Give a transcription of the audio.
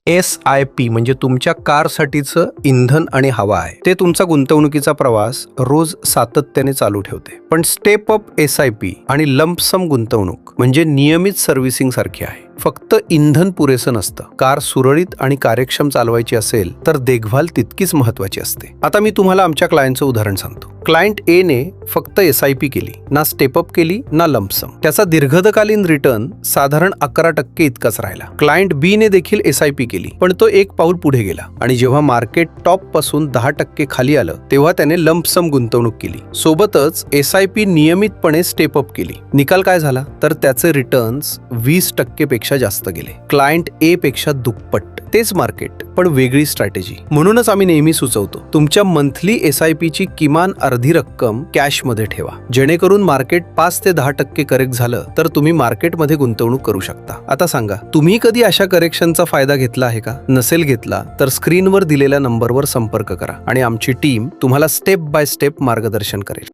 SIP म्हणजे तुमच्या कारसाठीचं इंधन आणि हवा आहे. ते तुमचा गुंतवणुकीचा प्रवास रोज सातत्याने चालू ठेवते. पण स्टेप अप SIP आणि लंप सम गुंतवणूक म्हणजे नियमित सर्व्हिसिंग सारखी आहे. फक्त इंधन पुरेसं नसतं. कार सुरळीत आणि कार्यक्षम चालवायची असेल तर देखभाल तितकीच महत्वाची असते. आता मी तुम्हाला आमच्या क्लायंटचं उदाहरण सांगतो. क्लायंट A ने फक्त SIP केली, ना स्टेपअप केली ना लंपसम. त्याचा दीर्घकालीन रिटर्न साधारण 11% इतकाच राहिला. क्लायंट B ने देखील SIP केली, पण तो एक पाऊल पुढे गेला आणि जेव्हा मार्केट टॉप पासून 10% खाली आलं तेव्हा त्याने लंपसम गुंतवणूक केली. सोबतच SIP नियमितपणे स्टेपअप केली. निकाल काय झाला तर त्याचे रिटर्न्स 20% पेक्षा जास्त गेले. क्लायंट A पेक्षा दुप्पट. तेच मार्केट पण वेगळी स्ट्रॅटेजी. म्हणूनच आम्ही नेहमी सुचवतो तुमच्या मंथली SIP ची किमान अर्धी रक्कम कॅश मध्ये ठेवा, जेणेकरून मार्केट 5 ते 10% करेक्ट झालं तर तुम्ही मार्केटमध्ये गुंतवणूक करू शकता. आता सांगा, तुम्ही कधी अशा करेक्शनचा फायदा घेतला आहे का? नसेल घेतला तर स्क्रीनवर दिलेल्या नंबरवर संपर्क करा आणि आमची टीम तुम्हाला स्टेप बाय स्टेप मार्गदर्शन करेल.